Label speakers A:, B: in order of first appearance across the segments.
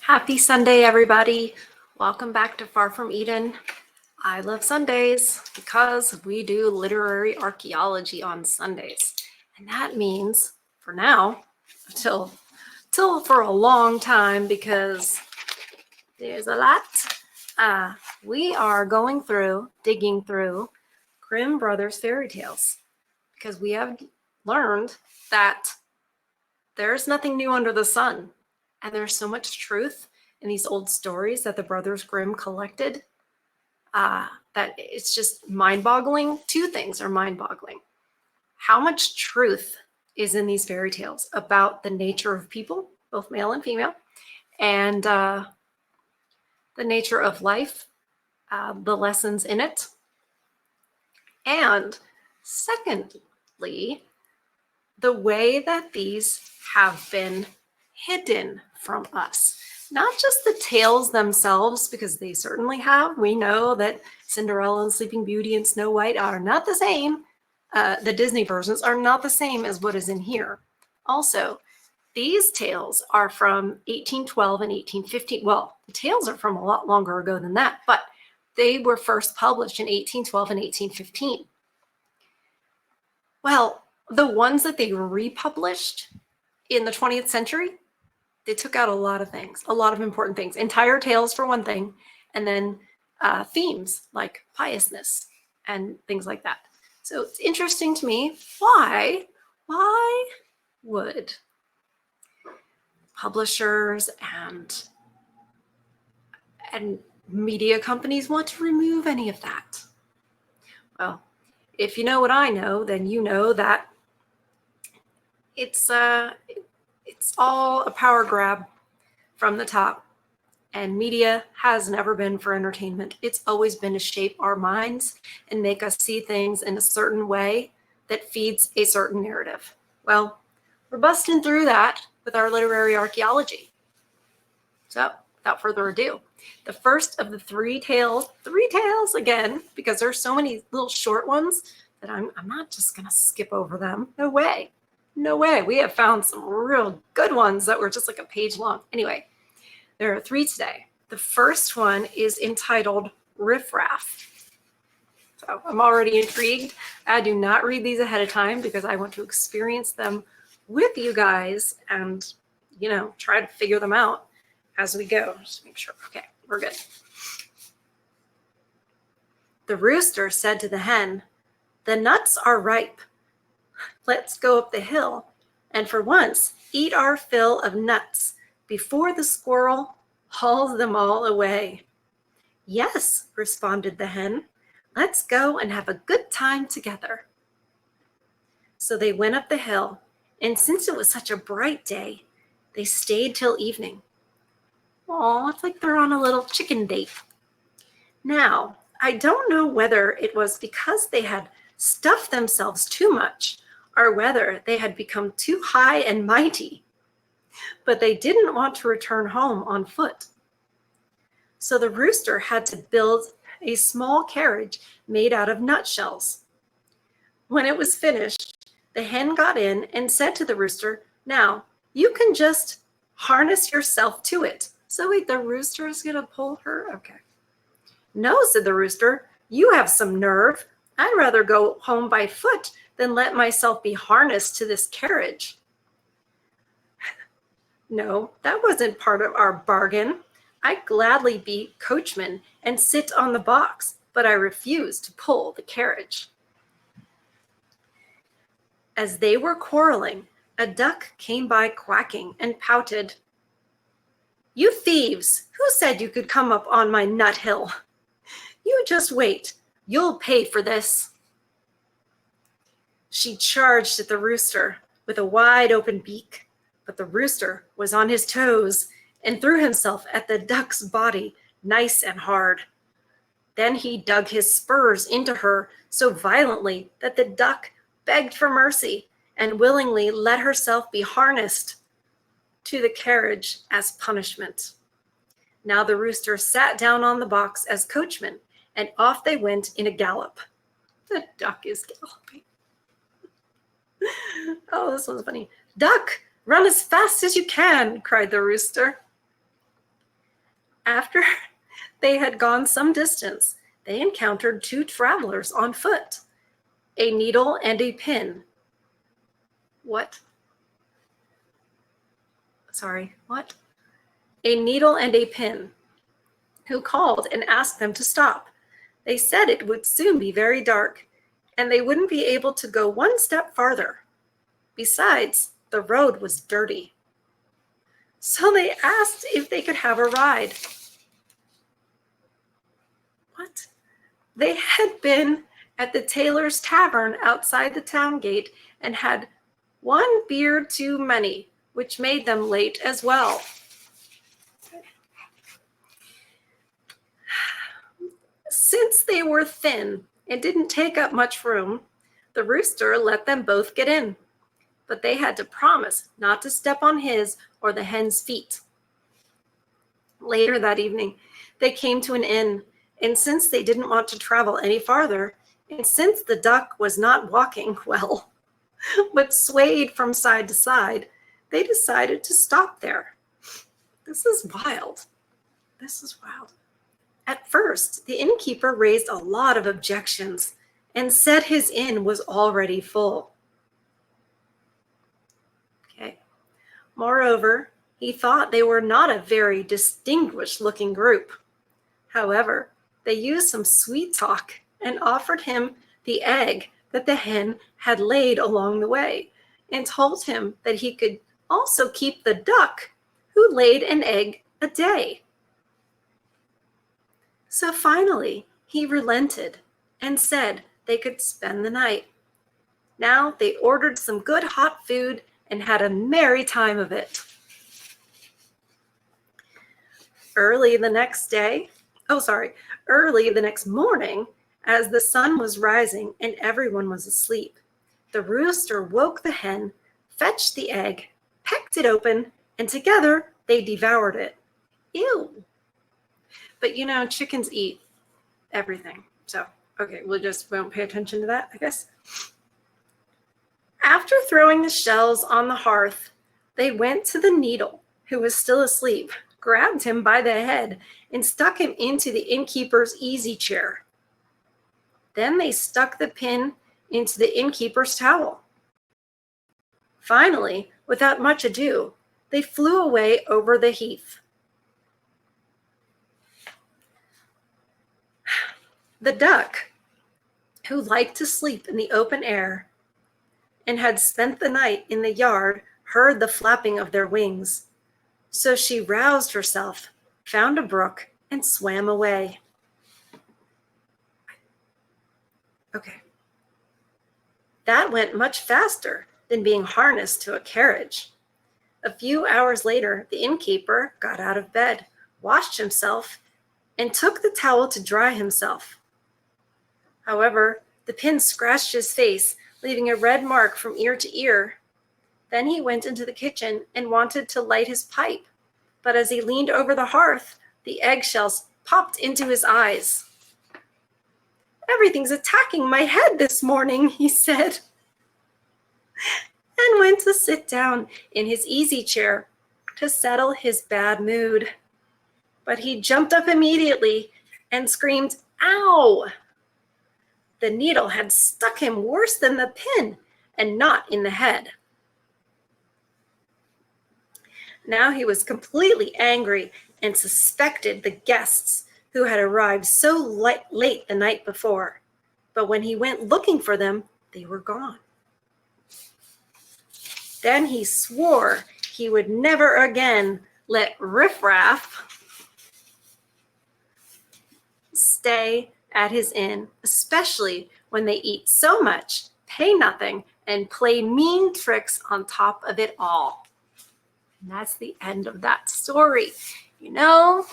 A: Happy Sunday, everybody. Welcome back to Far From Eden. I love Sundays because we do literary archaeology on Sundays. And that means, for now, till for a long time, because there's a lot, we are digging through Grimm Brothers fairy tales, because we have learned that there's nothing new under the sun. And there's so much truth in these old stories that the Brothers Grimm collected that it's just mind-boggling. Two things are mind-boggling. How much truth is in these fairy tales about the nature of people, both male and female, and the nature of life, the lessons in it. And secondly, the way that these have been hidden from us. Not just the tales themselves, because they certainly have. We know that Cinderella and Sleeping Beauty and Snow White are not the same. The Disney versions are not the same as what is in here. Also, these tales are from 1812 and 1815. Well, the tales are from a lot longer ago than that, but they were first published in 1812 and 1815. Well, the ones that they republished in the 20th century, they took out a lot of things, a lot of important things. Entire tales for one thing, and then themes like piousness and things like that. So it's interesting to me, why would publishers and media companies want to remove any of that? Well, if you know what I know, then you know that it's all a power grab from the top, and media has never been for entertainment. It's always been to shape our minds and make us see things in a certain way that feeds a certain narrative. Well, we're busting through that with our literary archaeology. So without further ado, the first of the three tales again, because there's so many little short ones that I'm not just gonna skip over them. No way. No way. We have found some real good ones that were just like a page long. Anyway, there are three today. The first one is entitled Riffraff. So I'm already intrigued. I do not read these ahead of time because I want to experience them with you guys and, try to figure them out as we go. Just make sure. Okay, we're good. The rooster said to the hen, "The nuts are ripe. Let's go up the hill and for once eat our fill of nuts before the squirrel hauls them all away." "Yes," responded the hen, "let's go and have a good time together." So they went up the hill, and since it was such a bright day, they stayed till evening. Aw, it's like they're on a little chicken date. Now, I don't know whether it was because they had stuffed themselves too much or whether they had become too high and mighty, but they didn't want to return home on foot. So the rooster had to build a small carriage made out of nutshells. When it was finished, the hen got in and said to the rooster, "Now, you can just harness yourself to it." So wait, the rooster is gonna pull her? Okay. "No," said the rooster, "you have some nerve. I'd rather go home by foot than let myself be harnessed to this carriage." "No, that wasn't part of our bargain. I'd gladly be coachman and sit on the box, but I refuse to pull the carriage." As they were quarreling, a duck came by quacking and pouted. "You thieves, who said you could come up on my nut hill? You just wait, you'll pay for this." She charged at the rooster with a wide open beak, but the rooster was on his toes and threw himself at the duck's body nice and hard. Then he dug his spurs into her so violently that the duck begged for mercy and willingly let herself be harnessed to the carriage as punishment. Now the rooster sat down on the box as coachman, and off they went in a gallop. The duck is galloping. Oh, this one's funny. "Duck, run as fast as you can," cried the rooster. After they had gone some distance, they encountered two travelers on foot, a needle and a pin. What? Sorry, what? A needle and a pin, who called and asked them to stop. They said it would soon be very dark, and they wouldn't be able to go one step farther. Besides, the road was dirty. So they asked if they could have a ride. What? They had been at the tailor's tavern outside the town gate and had one beer too many, which made them late as well. Since they were thin and didn't take up much room, the rooster let them both get in, but they had to promise not to step on his or the hen's feet. Later that evening, they came to an inn, and since they didn't want to travel any farther, and since the duck was not walking well, but swayed from side to side, they decided to stop there. This is wild. This is wild. At first, the innkeeper raised a lot of objections and said his inn was already full. Okay. Moreover, he thought they were not a very distinguished-looking group. However, they used some sweet talk and offered him the egg that the hen had laid along the way and told him that he could also keep the duck who laid an egg a day. So finally, he relented and said they could spend the night. Now they ordered some good hot food and had a merry time of it. Early the next morning, as the sun was rising and everyone was asleep, the rooster woke the hen, fetched the egg, pecked it open, and together they devoured it. Ew. But you know, chickens eat everything. So, okay, we won't pay attention to that, I guess. After throwing the shells on the hearth, they went to the needle, who was still asleep, grabbed him by the head, and stuck him into the innkeeper's easy chair. Then they stuck the pin into the innkeeper's towel. Finally, without much ado, they flew away over the heath. The duck, who liked to sleep in the open air and had spent the night in the yard, heard the flapping of their wings. So she roused herself, found a brook, and swam away. Okay. That went much faster than being harnessed to a carriage. A few hours later, the innkeeper got out of bed, washed himself, and took the towel to dry himself. However, the pin scratched his face, leaving a red mark from ear to ear. Then he went into the kitchen and wanted to light his pipe, but as he leaned over the hearth, the eggshells popped into his eyes. "Everything's attacking my head this morning," he said, and went to sit down in his easy chair to settle his bad mood. But he jumped up immediately and screamed, "Ow!" The needle had stuck him worse than the pin, and not in the head. Now he was completely angry and suspected the guests who had arrived so late the night before. But when he went looking for them, they were gone. Then he swore he would never again let Riffraff stay at his inn, especially when they eat so much, pay nothing, and play mean tricks on top of it all. And that's the end of that story. You know,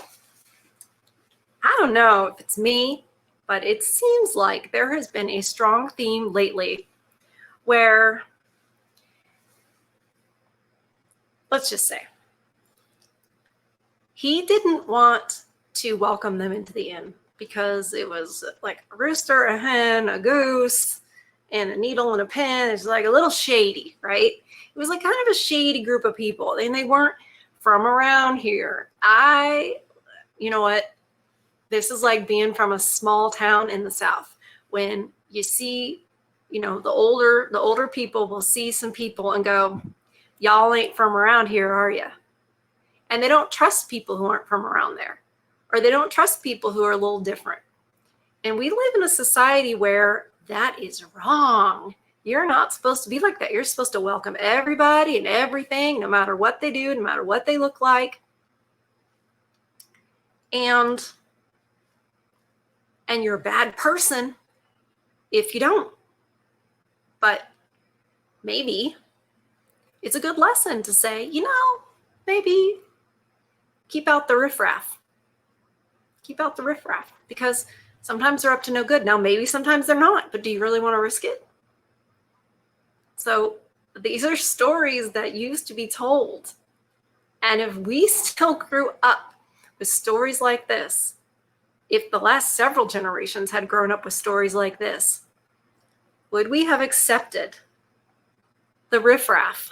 A: I don't know if it's me, but it seems like there has been a strong theme lately where, let's just say, he didn't want to welcome them into the inn because it was like a rooster, a hen, a goose, and a needle and a pin. It's like a little shady, right? It was like kind of a shady group of people, and they weren't from around here. I you know what? This is like being from a small town in the South. When you see, you know, the older people will see some people and go, y'all ain't from around here, are you? And they don't trust people who aren't from around there, or they don't trust people who are a little different. And we live in a society where that is wrong. You're not supposed to be like that. You're supposed to welcome everybody and everything, no matter what they do, no matter what they look like. And you're a bad person if you don't. But maybe it's a good lesson to say, you know, maybe keep out the riffraff. Keep out the riffraff, because sometimes they're up to no good. Now, maybe sometimes they're not, but do you really want to risk it? So these are stories that used to be told. And if we still grew up with stories like this, if the last several generations had grown up with stories like this, would we have accepted the riffraff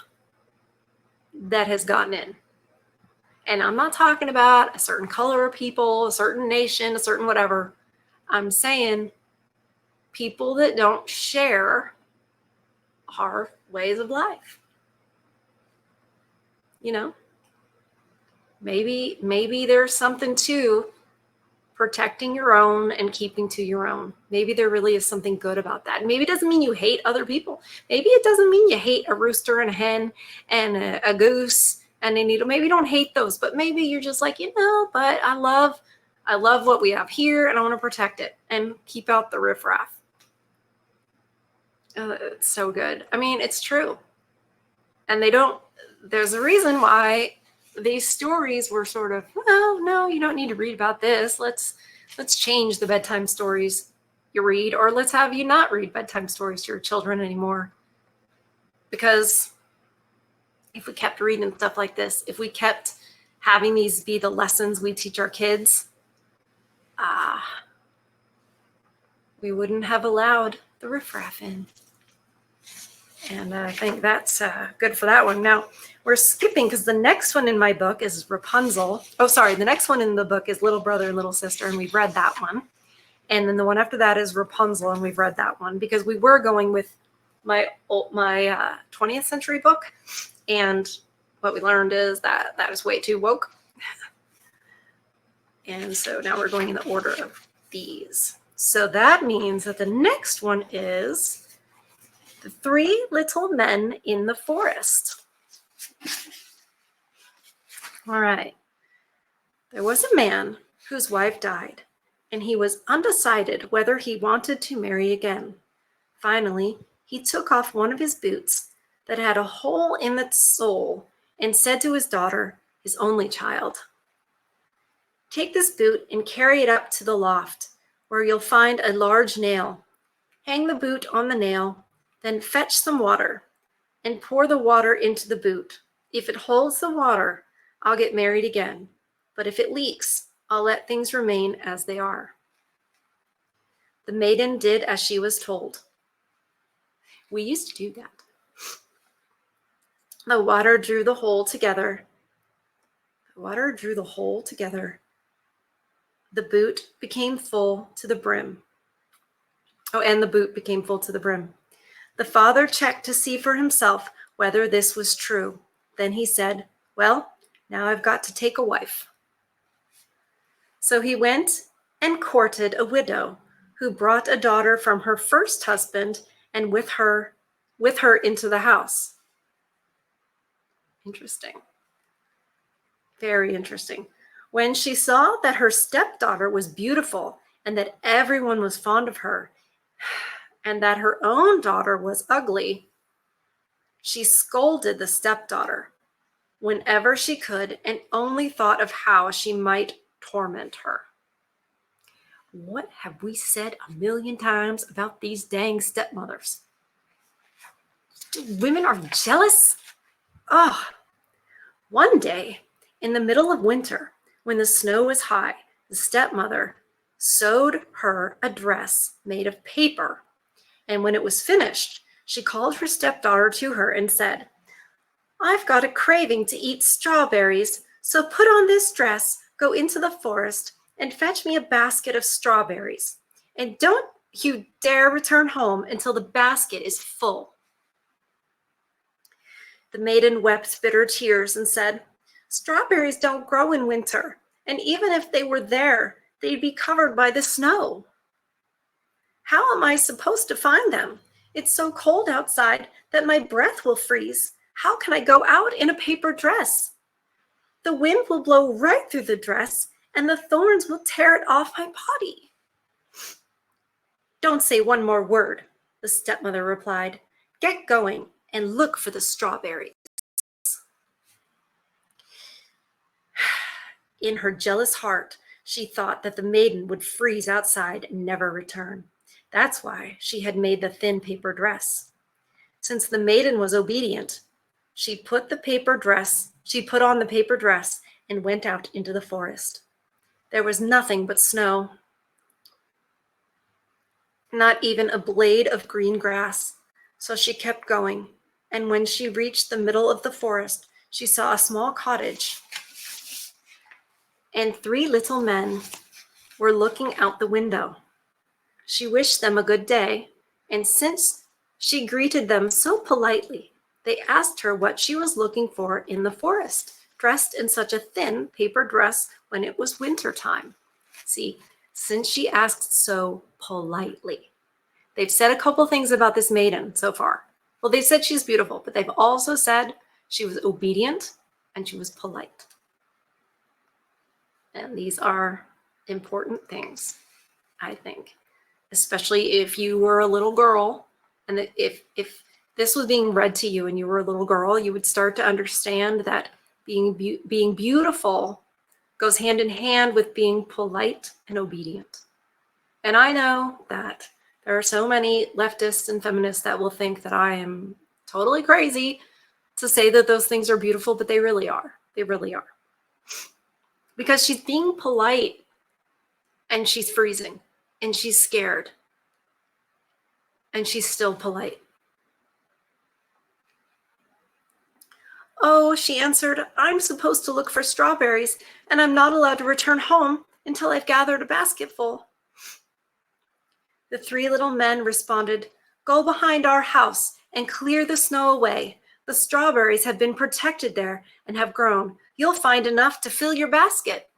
A: that has gotten in? And I'm not talking about a certain color of people, a certain nation, a certain whatever. I'm saying people that don't share our ways of life. You know, maybe there's something to protecting your own and keeping to your own. Maybe there really is something good about that. Maybe it doesn't mean you hate other people. Maybe it doesn't mean you hate a rooster and a hen and a goose and a needle. Maybe you don't hate those, but maybe you're just like, you know, but I love what we have here and I want to protect it and keep out the riffraff. It's so good. I mean, it's true. And there's a reason why these stories were sort of, well, no, you don't need to read about this. Let's change the bedtime stories you read, or let's have you not read bedtime stories to your children anymore. Because if we kept reading stuff like this, if we kept having these be the lessons we teach our kids, we wouldn't have allowed the riffraff in. And I think that's good for that one. Now, we're skipping because the next one in my book is Rapunzel. Oh, sorry. The next one in the book is Little Brother and Little Sister, and we've read that one. And then the one after that is Rapunzel, and we've read that one because we were going with my 20th century book. And what we learned is that is way too woke. And so now we're going in the order of these. So that means that the next one is The Three Little Men in the Forest. All right. There was a man whose wife died, and he was undecided whether he wanted to marry again. Finally, he took off one of his boots that had a hole in the sole and said to his daughter, his only child, "Take this boot and carry it up to the loft, where you'll find a large nail. Hang the boot on the nail, then fetch some water and pour the water into the boot. If it holds the water, I'll get married again. But if it leaks, I'll let things remain as they are." The maiden did as she was told. We used to do that. The water drew the hole together. The boot became full to the brim. Oh, and the boot became full to the brim. The father checked to see for himself whether this was true. Then he said, "Well, now I've got to take a wife." So he went and courted a widow who brought a daughter from her first husband and with her into the house. Interesting. Very interesting. When she saw that her stepdaughter was beautiful and that everyone was fond of her, and that her own daughter was ugly, she scolded the stepdaughter whenever she could and only thought of how she might torment her. What have we said a million times about these dang stepmothers? Women are jealous. Oh, one day in the middle of winter, when the snow was high, the stepmother sewed her a dress made of paper. And when it was finished, she called her stepdaughter to her and said, "I've got a craving to eat strawberries, so put on this dress, Go into the forest and fetch me a basket of strawberries. And don't you dare return home until the basket is full." The maiden wept bitter tears and said, "Strawberries don't grow in winter, and even if they were there, they'd be covered by the snow. How am I supposed to find them? It's so cold outside that my breath will freeze. How can I go out in a paper dress? The wind will blow right through the dress, and the thorns will tear it off my body." "Don't say one more word," the stepmother replied. "Get going and look for the strawberries." In her jealous heart, she thought that the maiden would freeze outside and never return. That's why she had made the thin paper dress. Since the maiden was obedient, she put on the paper dress and went out into the forest. There was nothing but snow, not even a blade of green grass. So she kept going, and when she reached the middle of the forest, she saw a small cottage, and 3 little men were looking out the window. She wished them a good day, and since she greeted them so politely, they asked her what she was looking for in the forest, dressed in such a thin paper dress when it was winter time. See, since she asked so politely. They've said a couple things about this maiden so far. Well, they said she's beautiful, but they've also said she was obedient and she was polite. And these are important things, I think, especially if you were a little girl, and if this was being read to you and you were a little girl, you would start to understand that being beautiful goes hand in hand with being polite and obedient. And I know that there are so many leftists and feminists that will think that I am totally crazy to say that those things are beautiful, but they really are. They really are. Because she's being polite and she's freezing and she's scared and she's still polite. "Oh," she answered, "I'm supposed to look for strawberries, and I'm not allowed to return home until I've gathered a basketful." The 3 little men responded, "Go behind our house and clear the snow away. The strawberries have been protected there and have grown. You'll find enough to fill your basket."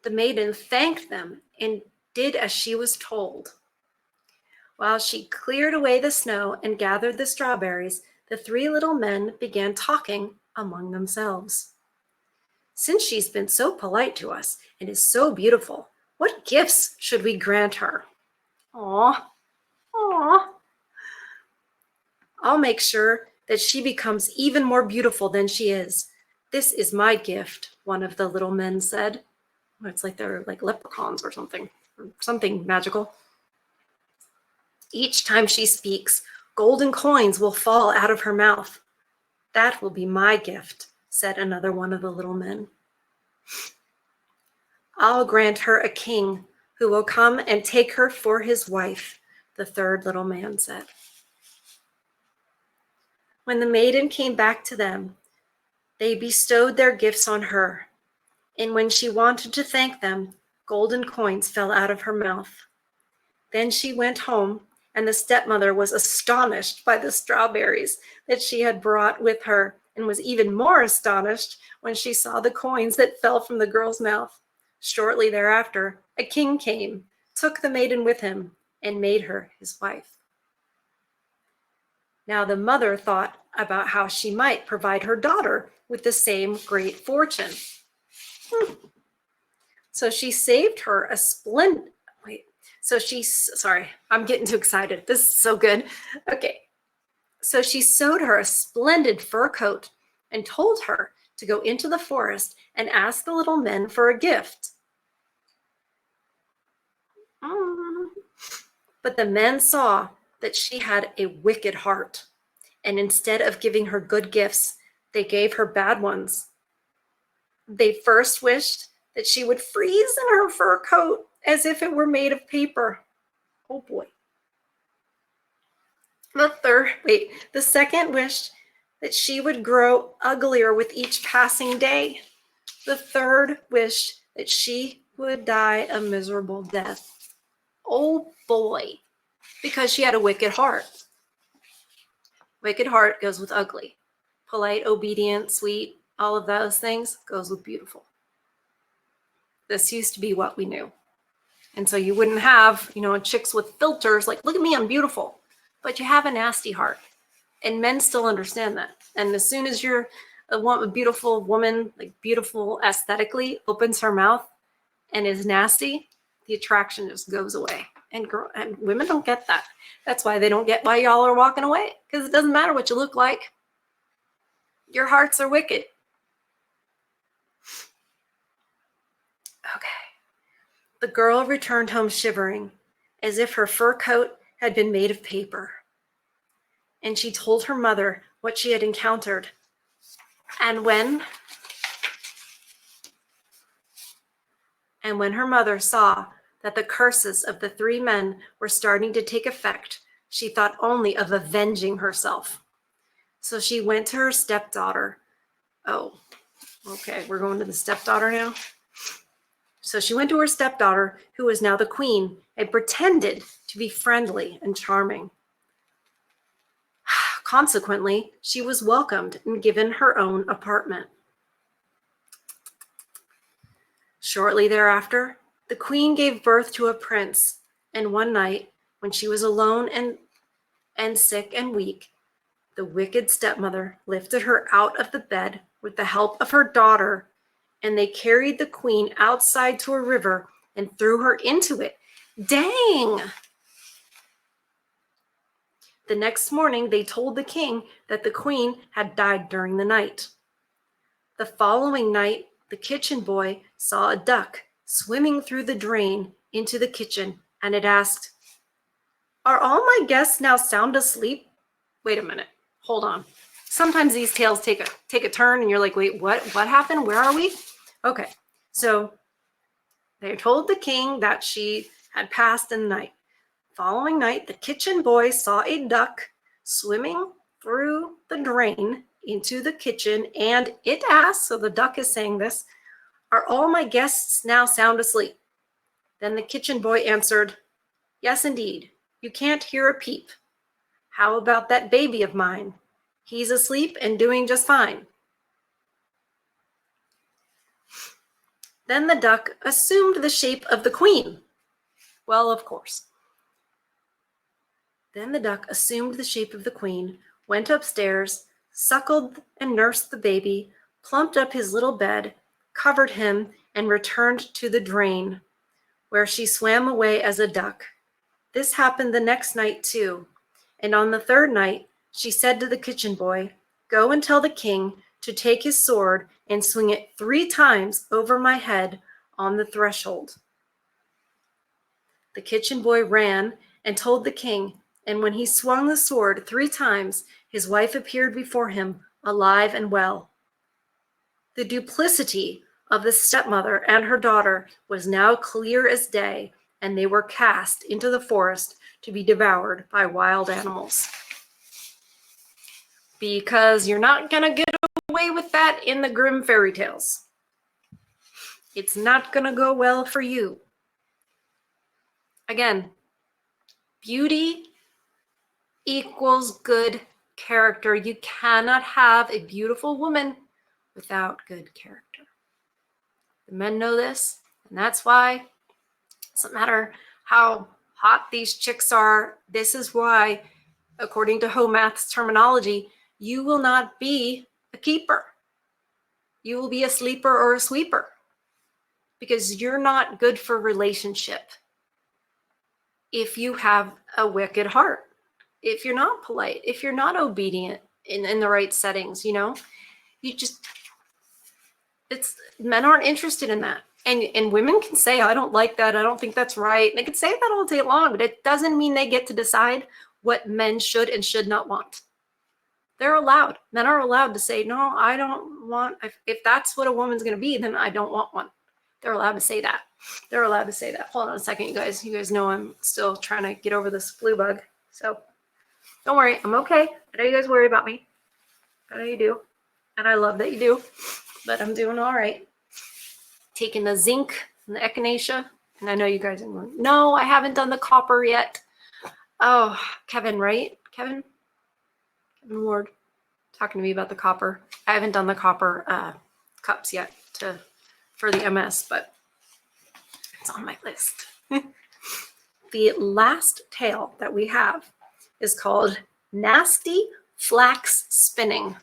A: The maiden thanked them and did as she was told. While she cleared away the snow and gathered the strawberries, the 3 little men began talking among themselves. "Since she's been so polite to us and is so beautiful, what gifts should we grant her?" Aw, aw. "I'll make sure that she becomes even more beautiful than she is. This is my gift," one of the little men said. It's like they're like leprechauns or something magical. "Each time she speaks, golden coins will fall out of her mouth." "That will be my gift," said another one of the little men. "I'll grant her a king who will come and take her for his wife," the third little man said. When the maiden came back to them, they bestowed their gifts on her, and when she wanted to thank them, golden coins fell out of her mouth. Then she went home, and the stepmother was astonished by the strawberries that she had brought with her, and was even more astonished when she saw the coins that fell from the girl's mouth. Shortly thereafter, a king came, took the maiden with him, and made her his wife. Now the mother thought about how she might provide her daughter with the same great fortune. So she saved her a splendid, sorry, I'm getting too excited. This is so good. Okay. So she sewed her a splendid fur coat and told her to go into the forest and ask the little men for a gift. But the men saw that she had a wicked heart, and instead of giving her good gifts, they gave her bad ones. They first wished that she would freeze in her fur coat as if it were made of paper. Oh boy. The second wished that she would grow uglier with each passing day. The third wished that she would die a miserable death. Oh boy, because she had a wicked heart. Wicked heart goes with ugly. Polite, obedient, sweet, all of those things goes with beautiful. This used to be what we knew. And so you wouldn't have, chicks with filters like, look at me, I'm beautiful. But you have a nasty heart. And men still understand that. And as soon as you're a beautiful woman, like beautiful aesthetically, opens her mouth and is nasty, the attraction just goes away. And women don't get that. That's why they don't get why y'all are walking away. Because it doesn't matter what you look like. Your hearts are wicked. Okay. The girl returned home shivering, as if her fur coat had been made of paper. And she told her mother what she had encountered. And when her mother saw that the curses of the 3 men were starting to take effect, she thought only of avenging herself. So she went to her stepdaughter. Oh, okay, we're going to the stepdaughter now. So she went to her stepdaughter, who was now the queen, and pretended to be friendly and charming. Consequently, she was welcomed and given her own apartment. Shortly thereafter, the queen gave birth to a prince, and one night, when she was alone and sick and weak, the wicked stepmother lifted her out of the bed with the help of her daughter, and they carried the queen outside to a river and threw her into it. Dang! The next morning, they told the king that the queen had died during the night. The following night, the kitchen boy saw a duck swimming through the drain into the kitchen, and it asked, "Are all my guests now sound asleep?" Wait a minute. Hold on. Sometimes these tales take a turn, and you're like, wait, what happened? Where are we? Okay. So they told the king that she had passed in the night. Following night, the kitchen boy saw a duck swimming through the drain into the kitchen, and it asked, so the duck is saying this, "Are all my guests now sound asleep?" Then the kitchen boy answered, "Yes, indeed. You can't hear a peep. How about that baby of mine? He's asleep and doing just fine." Then the duck assumed the shape of the queen. Well, of course. Then the duck assumed the shape of the queen, went upstairs, suckled and nursed the baby, plumped up his little bed, covered him, and returned to the drain, where she swam away as a duck. This happened the next night too, and on the third night she said to the kitchen boy, "Go and tell the king to take his sword and swing it 3 times over my head on the threshold." The kitchen boy ran and told the king, and when he swung the sword 3 times, his wife appeared before him, alive and well. The duplicity of the stepmother and her daughter was now clear as day, and they were cast into the forest to be devoured by wild animals. Because you're not going to get away with that in the Grimm fairy tales. It's not going to go well for you. Again, beauty equals good character. You cannot have a beautiful woman without good character. The men know this, and that's why it doesn't matter how hot these chicks are. This is why, according to Homath's terminology, you will not be a keeper. You will be a sleeper or a sweeper, because you're not good for relationship if you have a wicked heart, if you're not polite, if you're not obedient in the right settings, men aren't interested in that. And women can say, "I don't like that. I don't think that's right." And they can say that all day long, but it doesn't mean they get to decide what men should and should not want. They're allowed. Men are allowed to say, "No, I don't want," if that's what a woman's going to be, then I don't want one. They're allowed to say that. They're allowed to say that. Hold on a second, you guys. You guys know I'm still trying to get over this flu bug. So don't worry. I'm okay. I know you guys worry about me. I know you do. And I love that you do. But I'm doing all right. taken the zinc and the echinacea. And I know you guys are going, no, I haven't done the copper yet. Oh, Kevin, right? Kevin Ward talking to me about the copper. I haven't done the copper cups yet for the MS, but it's on my list. The last tale that we have is called Nasty Flax Spinning.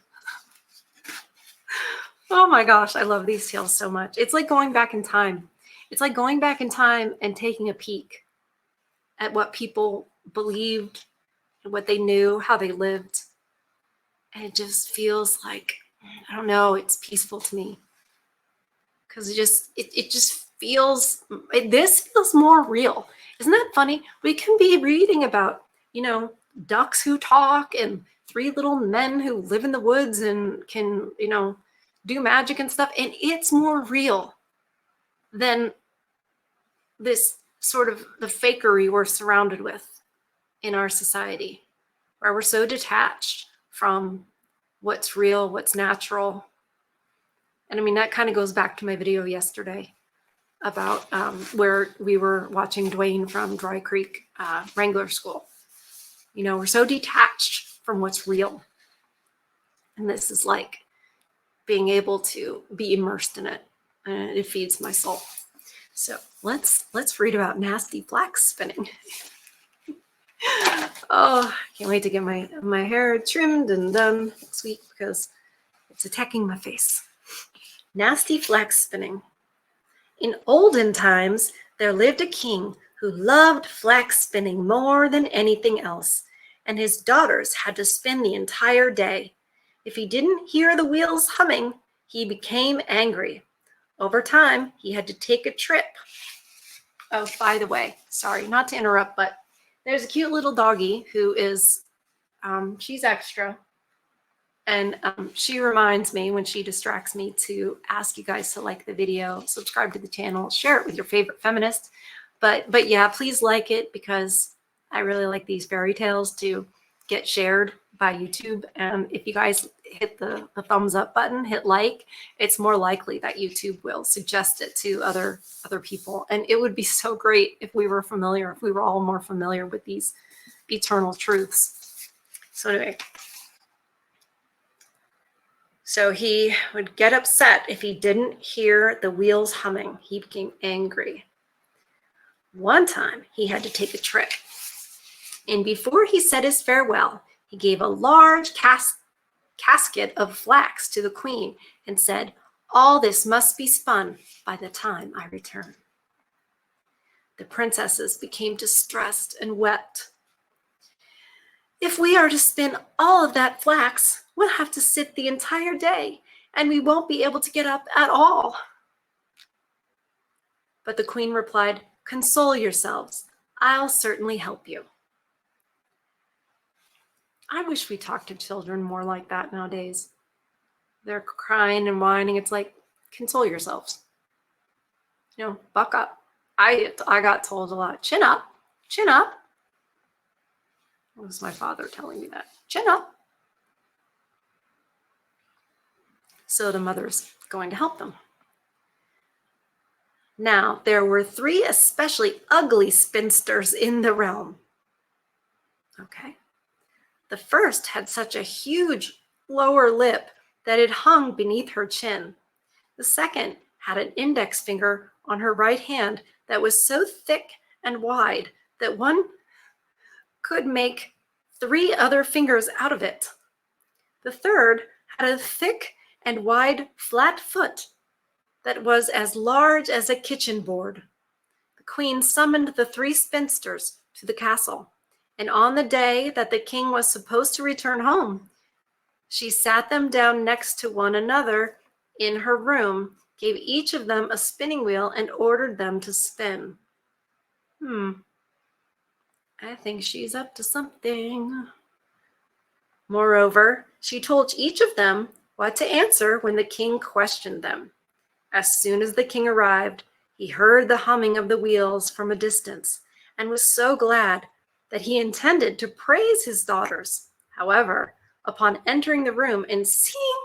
A: Oh my gosh, I love these tales so much. It's like going back in time. It's like going back in time and taking a peek at what people believed, what they knew, how they lived. And it just feels like, I don't know, it's peaceful to me. Because it just feels, this feels more real. Isn't that funny? We can be reading about, ducks who talk and 3 little men who live in the woods and can, do magic and stuff. And it's more real than this sort of the fakery we're surrounded with in our society, where we're so detached from what's real, what's natural. And I mean, that kind of goes back to my video yesterday about where we were watching Dwayne from Dry Creek Wrangler School. We're so detached from what's real. And this is like being able to be immersed in it. And it feeds my soul. So let's read about nasty flax spinning. Oh, can't wait to get my hair trimmed and done next week because it's attacking my face. Nasty flax spinning. In olden times, there lived a king who loved flax spinning more than anything else, and his daughters had to spin the entire day. If he didn't hear the wheels humming, he became angry. Over time, he had to take a trip. Oh, by the way, sorry, not to interrupt, but there's a cute little doggy who is, she's extra. And she reminds me when she distracts me to ask you guys to like the video, subscribe to the channel, share it with your favorite feminist. But yeah, please like it because I really like these fairy tales to get shared by YouTube. And if you guys hit the thumbs up button, hit like, it's more likely that YouTube will suggest it to other people. And it would be so great if we were all more familiar with these eternal truths. So anyway. So he would get upset if he didn't hear the wheels humming. He became angry. One time, he had to take a trip. And before he said his farewell, he gave a large casket of flax to the queen and said, "All this must be spun by the time I return." The princesses became distressed and wept. "If we are to spin all of that flax, we'll have to sit the entire day, and we won't be able to get up at all." But the queen replied, "Console yourselves. I'll certainly help you." I wish we talked to children more like that nowadays. They're crying and whining. It's like, console yourselves. Buck up. I got told a lot, chin up, chin up. It was my father telling me that. Chin up. So the mother's going to help them. Now, there were 3 especially ugly spinsters in the realm. Okay. The first had such a huge lower lip that it hung beneath her chin. The second had an index finger on her right hand that was so thick and wide that one could make 3 other fingers out of it. The third had a thick and wide flat foot that was as large as a kitchen board. The queen summoned the 3 spinsters to the castle, and on the day that the king was supposed to return home, she sat them down next to one another in her room, gave each of them a spinning wheel, and ordered them to spin. I think she's up to something. Moreover, she told each of them what to answer when the king questioned them. As soon as the king arrived, he heard the humming of the wheels from a distance and was so glad that he intended to praise his daughters. However, upon entering the room and seeing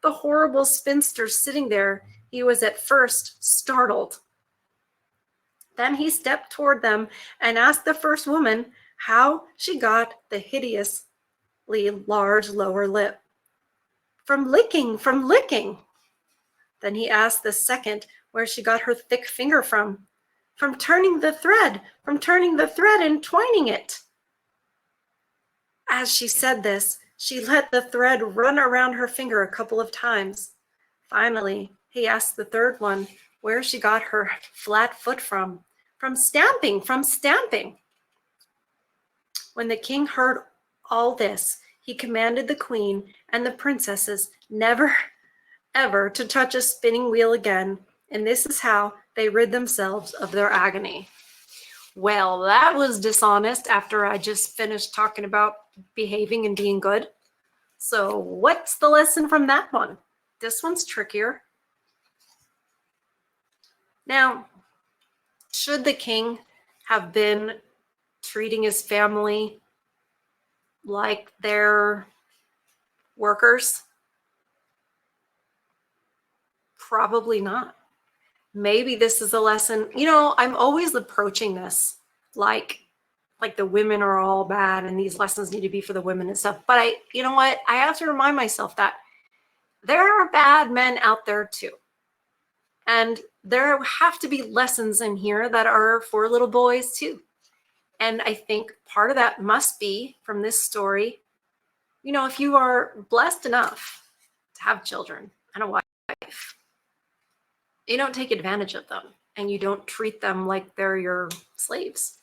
A: the horrible spinster sitting there, he was at first startled. Then he stepped toward them and asked the first woman how she got the hideously large lower lip. From licking, from licking. Then he asked the second where she got her thick finger from turning the thread, and twining it. As she said this, she let the thread run around her finger a couple of times. Finally, he asked the third one where she got her flat foot from stamping, When the king heard all this, he commanded the queen and the princesses never, ever to touch a spinning wheel again, and this is how they rid themselves of their agony. Well, that was dishonest after I just finished talking about behaving and being good. So what's the lesson from that one? This one's trickier. Now, should the king have been treating his family like they're workers? Probably not. Maybe this is a lesson. You know, I'm always approaching this like the women are all bad and these lessons need to be for the women and stuff. But you know what? I have to remind myself that there are bad men out there too. And there have to be lessons in here that are for little boys too. And I think part of that must be from this story, you know, if you are blessed enough to have children and a wife, you don't take advantage of them and you don't treat them like they're your slaves.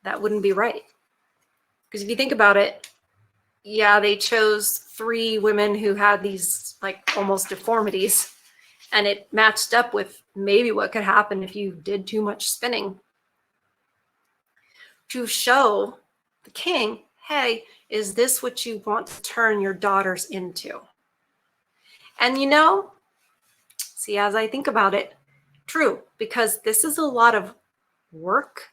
A: That wouldn't be right. Because if you think about it, yeah, they chose 3 women who had these like almost deformities, and it matched up with maybe what could happen if you did too much spinning, to show the king, hey, is this what you want to turn your daughters into? And you know, see, as I think about it, true, because this is a lot of work.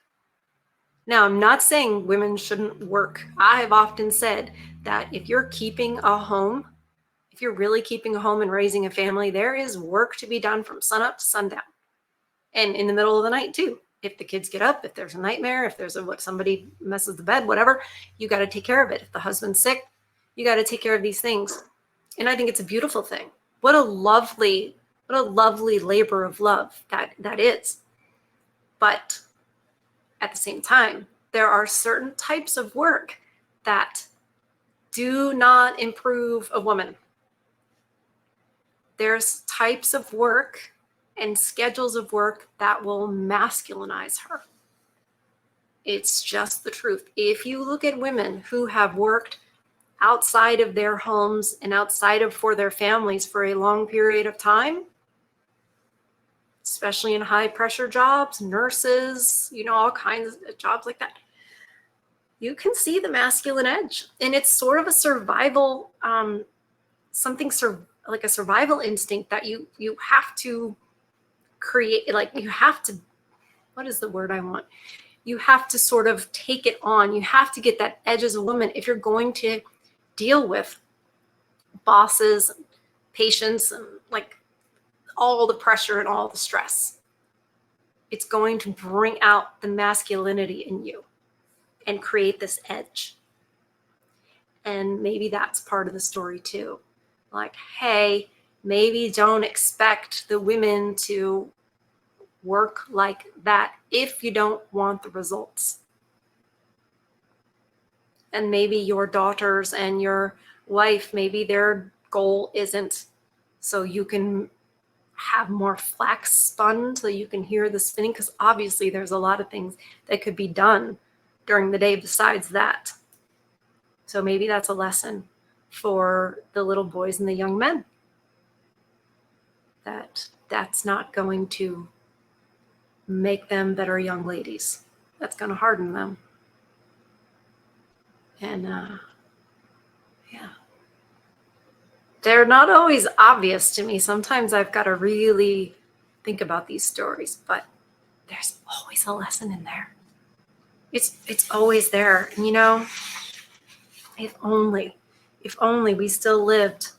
A: Now, I'm not saying women shouldn't work. I have often said that if you're keeping a home, if you're really keeping a home and raising a family, there is work to be done from sunup to sundown. And in the middle of the night too. If the kids get up, if there's a nightmare, if there's somebody messes the bed, whatever, you got to take care of it. If the husband's sick, you got to take care of these things. And I think it's a beautiful thing. What a lovely labor of love that is. But at the same time, there are certain types of work that do not improve a woman. There's types of work and schedules of work that will masculinize her. It's just the truth. If you look at women who have worked outside of their homes and outside of for their families for a long period of time, especially in high pressure jobs, nurses, you know, all kinds of jobs like that, you can see the masculine edge. And it's sort of a survival, like a survival instinct that you have to create, like you have to, what is the word I want? You have to sort of take it on. You have to get that edge as a woman if you're going to deal with bosses, patients, and like all the pressure and all the stress. It's going to bring out the masculinity in you and create this edge. And maybe that's part of the story too. Like, hey, maybe don't expect the women to work like that if you don't want the results. And maybe your daughters and your wife, maybe their goal isn't so you can have more flax spun so you can hear the spinning, because obviously there's a lot of things that could be done during the day besides that. So maybe that's a lesson for the little boys and the young men, that's not going to make them better young ladies. That's going to harden them. And yeah, they're not always obvious to me. Sometimes I've got to really think about these stories, but there's always a lesson in there. It's always there. And you know, if only we still lived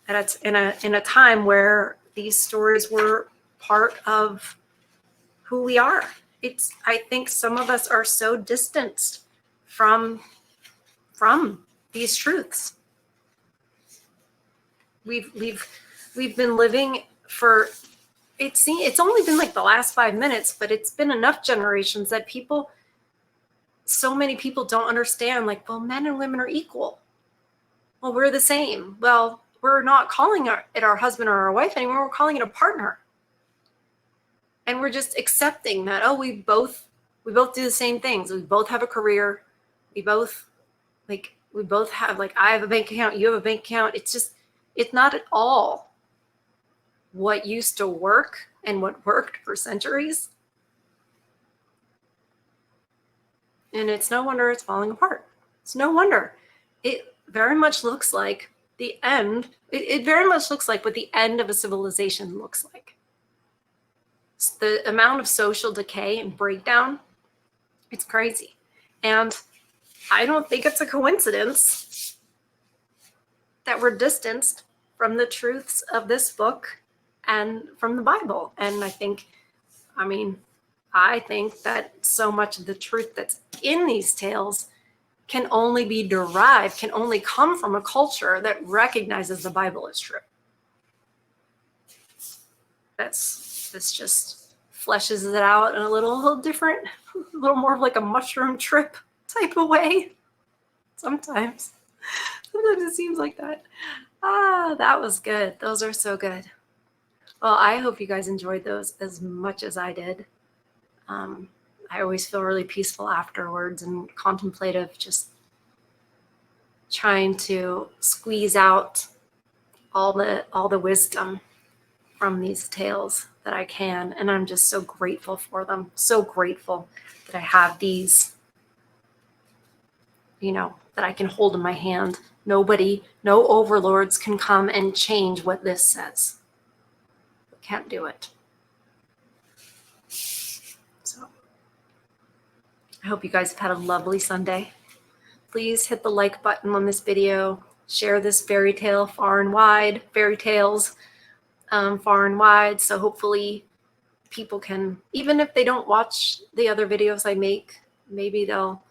A: in a time where these stories were part of who we are. I think some of us are so distanced from these truths. We've been living for, it's only been like the last 5 minutes, but it's been enough generations that so many people don't understand, like, well, men and women are equal. Well, we're the same. Well, we're not calling it our husband or our wife anymore. We're calling it a partner. And we're just accepting that, oh, we both do the same things. We both have a career. We both have, like, I have a bank account, you have a bank account. It's not at all what used to work and what worked for centuries. And it's no wonder it's falling apart. It's no wonder. It very much looks like the end. It very much looks like what the end of a civilization looks like. The amount of social decay and breakdown, it's crazy. And I don't think it's a coincidence that we're distanced from the truths of this book and from the Bible. And I think that so much of the truth that's in these tales can only be derived, can only come from a culture that recognizes the Bible as true. This just fleshes it out in a little different, a little more of like a mushroom trip type of way. Sometimes it seems like that. That was good. Those are so good. Well, I hope you guys enjoyed those as much as I did. I always feel really peaceful afterwards and contemplative, just trying to squeeze out all the wisdom from these tales that I can. And I'm just so grateful for them. So grateful that I have these, that I can hold in my hand. No overlords can come and change what this says. We can't do it. So I hope you guys have had a lovely Sunday. Please hit the like button on this video. Share this fairy tale far and wide. Fairy tales far and wide. So hopefully people can, even if they don't watch the other videos I make, maybe they'll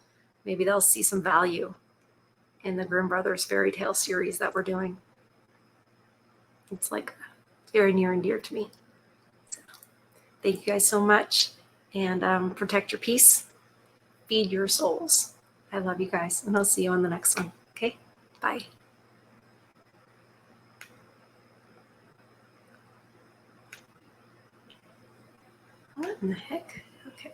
A: see some value in the Grimm Brothers fairy tale series that we're doing. It's like very near and dear to me. So, thank you guys so much, and protect your peace. Feed your souls. I love you guys, and I'll see you on the next one. Okay? Bye. What in the heck? Okay.